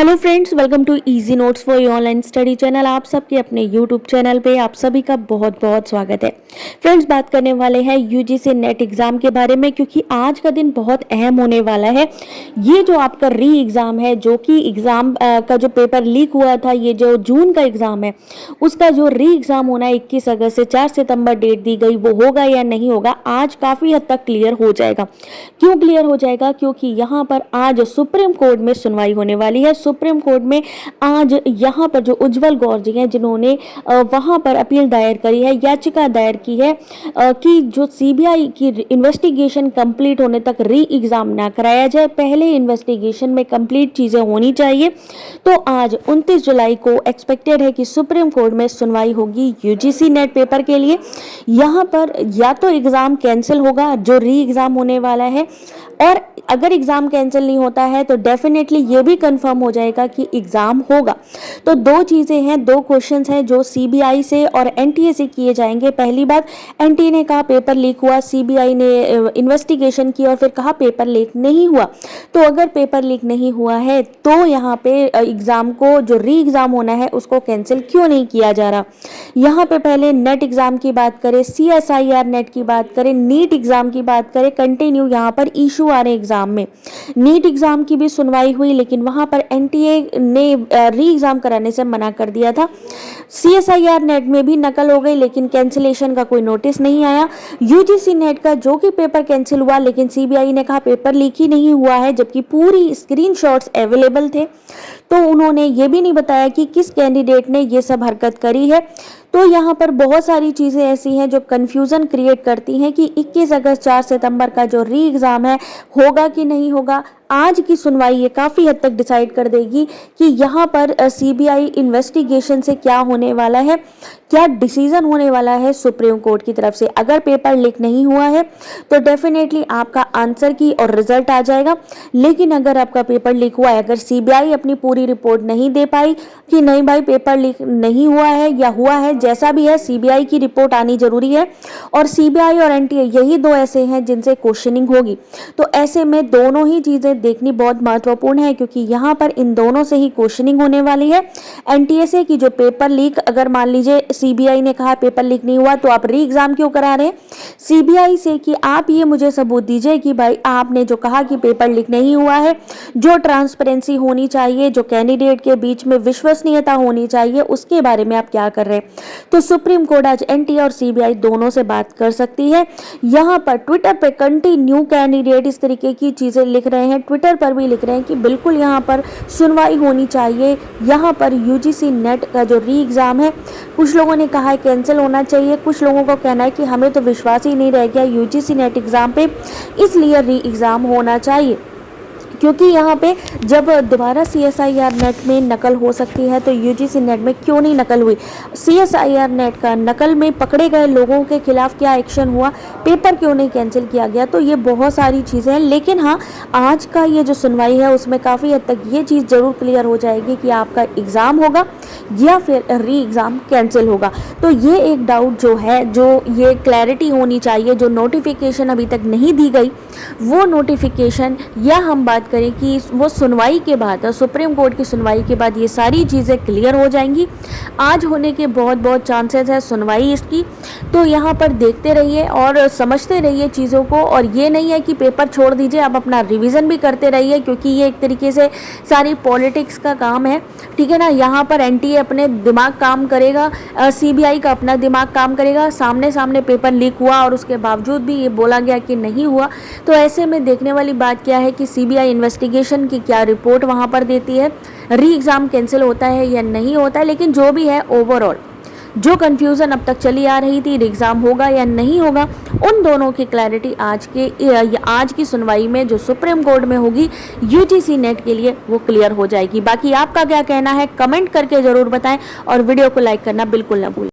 Hello friends, welcome to easy notes for your online study channel. आप सबके अपने YouTube channel पे आप सभी का बहुत बहुत स्वागत है। फ्रेंड्स, बात करने वाले हैं यूजीसी नेट एग्ज़ाम के बारे में, क्योंकि आज का दिन बहुत अहम होने वाला है। ये जो आपका री एग्ज़ाम है, जो कि एग्ज़ाम का जो पेपर लीक हुआ था, ये जो जून का एग्ज़ाम है, उसका जो री एग्ज़ाम होना है 21 अगस्त से 4 सितंबर डेट दी गई, वो होगा या नहीं होगा, आज काफ़ी हद तक क्लियर हो जाएगा। क्यों क्लियर हो जाएगा? क्योंकि यहाँ पर आज सुप्रीम कोर्ट में सुनवाई होने वाली है। सुप्रीम कोर्ट में आज यहाँ पर जो उज्जवल गौर जी हैं, जिन्होंने वहाँ पर अपील दायर करी है, याचिका दायर की है कि जो सीबीआई की इन्वेस्टिगेशन कंप्लीट होने तक री एग्ज़ाम ना कराया जाए, पहले इन्वेस्टिगेशन में कंप्लीट चीज़ें होनी चाहिए। तो आज 29 जुलाई को एक्सपेक्टेड है कि सुप्रीम कोर्ट में सुनवाई होगी यूजीसी नेट पेपर के लिए। यहाँ पर या तो एग्ज़ाम कैंसिल होगा, जो री एग्ज़ाम होने वाला है, और अगर एग्ज़ाम कैंसिल नहीं होता है तो डेफिनेटली ये भी कंफर्म हो जाएगा कि एग्ज़ाम होगा। तो दो चीज़ें हैं, दो क्वेश्चंस हैं जो सीबीआई से और एनटीए से किए जाएंगे। पहली बात, एनटीए ने कहा पेपर लीक हुआ, सीबीआई ने इन्वेस्टिगेशन की और फिर कहा पेपर लीक नहीं हुआ। तो अगर पेपर लीक नहीं हुआ है तो यहाँ पे एग्ज़ाम को, जो री एग्ज़ाम होना है, उसको कैंसिल क्यों नहीं किया जा रहा। यहाँ पे पहले नेट एग्ज़ाम की बात करें, CSIR नेट की बात करें, नीट एग्ज़ाम की बात करें, कंटिन्यू यहाँ पर इशू आ रहे एग्ज़ाम में। नीट एग्ज़ाम की भी सुनवाई हुई, लेकिन वहाँ पर एनटीए ने री एग्ज़ाम कराने से मना कर दिया था। CSIR नेट में भी नकल हो गई, लेकिन कैंसिलेशन का कोई नोटिस नहीं आया। यूजीसी नेट का जो कि पेपर कैंसिल हुआ, लेकिन सीबीआई ने कहा पेपर लीक ही नहीं हुआ है, जबकि पूरी स्क्रीनशॉट्स अवेलेबल थे। तो उन्होंने ये भी नहीं बताया कि किस कैंडिडेट ने ये सब हरकत करी है। तो यहाँ पर बहुत सारी चीज़ें ऐसी हैं जो कन्फ्यूज़न क्रिएट करती हैं कि 21 अगस्त 4 सितंबर का जो री एग्ज़ाम है, होगा कि नहीं होगा। आज की सुनवाई ये काफ़ी हद तक डिसाइड कर देगी कि यहाँ पर सीबीआई इन्वेस्टिगेशन से क्या होने वाला है, क्या डिसीजन होने वाला है सुप्रीम कोर्ट की तरफ से। अगर पेपर लीक नहीं हुआ है तो डेफिनेटली आपका आंसर की और रिजल्ट आ जाएगा, लेकिन अगर आपका पेपर लीक हुआ है, अगर सीबीआई अपनी पूरी रिपोर्ट नहीं दे पाई कि नहीं भाई पेपर लीक नहीं हुआ है या हुआ है, जैसा भी है सीबीआई की रिपोर्ट आनी जरूरी है, और सीबीआई और एनटीए यही दो ऐसे हैं जिनसे क्वेश्चनिंग होगी। तो ऐसे में दोनों ही चीज़ें देखनी बहुत महत्वपूर्ण है, क्योंकि यहाँ पर इन दोनों से ही क्वेश्चनिंग होने वाली है। एनटीए से कि जो पेपर लीक, अगर मान लीजिए सीबीआई ने कहा पेपर लीक नहीं हुआ तो आप री एग्ज़ाम क्यों करा रहे हैं। सीबीआई से कि आप ये मुझे सबूत दीजिए कि भाई आपने जो कहा कि पेपर लीक नहीं हुआ है, जो ट्रांसपेरेंसी होनी चाहिए, जो कैंडिडेट के बीच में विश्वसनीयता होनी चाहिए, उसके बारे में आप क्या कर रहे हैं। तो सुप्रीम कोर्ट आज एनटीए और सीबीआई दोनों से बात कर सकती है। यहाँ पर ट्विटर पे कंटिन्यू कैंडिडेट इस तरीके की चीज़ें लिख रहे हैं, ट्विटर पर भी लिख रहे हैं कि बिल्कुल यहाँ पर सुनवाई होनी चाहिए। यहाँ पर यूजीसी नेट का जो री एग्ज़ाम है, कुछ लोगों ने कहा है कैंसिल होना चाहिए, कुछ लोगों को कहना है कि हमें तो विश्वास ही नहीं रह गया यूजीसी नेट एग्ज़ाम पे, इसलिए री एग्ज़ाम होना चाहिए। क्योंकि यहाँ पे जब दोबारा CSIR नेट में नकल हो सकती है तो यूजीसी नेट में क्यों नहीं नकल हुई। CSIR नेट का नकल में पकड़े गए लोगों के खिलाफ क्या एक्शन हुआ, पेपर क्यों नहीं कैंसिल किया गया। तो ये बहुत सारी चीज़ें हैं, लेकिन हाँ, आज का ये जो सुनवाई है उसमें काफ़ी हद तक ये चीज़ ज़रूर क्लियर हो जाएगी कि आपका एग्ज़ाम होगा या फिर री एग्ज़ाम कैंसिल होगा। तो ये एक डाउट जो है, जो ये क्लैरिटी होनी चाहिए, जो नोटिफिकेशन अभी तक नहीं दी गई, वो नोटिफिकेशन, या हम बात करें कि वो सुनवाई के बाद, सुप्रीम कोर्ट की सुनवाई के बाद ये सारी चीज़ें क्लियर हो जाएंगी। आज होने के बहुत बहुत चांसेस है सुनवाई इसकी। तो यहाँ पर देखते रहिए और समझते रहिए चीज़ों को, और ये नहीं है कि पेपर छोड़ दीजिए, आप अपना रिवीजन भी करते रहिए, क्योंकि ये एक तरीके से सारी पॉलिटिक्स का काम है, ठीक है ना। यहाँ पर एनटीए अपने दिमाग काम करेगा, सीबीआई का अपना दिमाग काम करेगा। सामने सामने पेपर लीक हुआ और उसके बावजूद भी ये बोला गया कि नहीं हुआ। तो ऐसे में देखने वाली बात क्या है कि सीबीआई इन्वेस्टिगेशन की क्या रिपोर्ट वहाँ पर देती है, री एग्ज़ाम कैंसिल होता है या नहीं होता है। लेकिन जो भी है, ओवरऑल जो कन्फ्यूज़न अब तक चली आ रही थी, एग्ज़ाम होगा या नहीं होगा, उन दोनों की क्लैरिटी आज की सुनवाई में जो सुप्रीम कोर्ट में होगी यूजीसी नेट के लिए, वो क्लियर हो जाएगी। बाकी आपका क्या कहना है कमेंट करके ज़रूर बताएं, और वीडियो को लाइक करना बिल्कुल ना भूलें।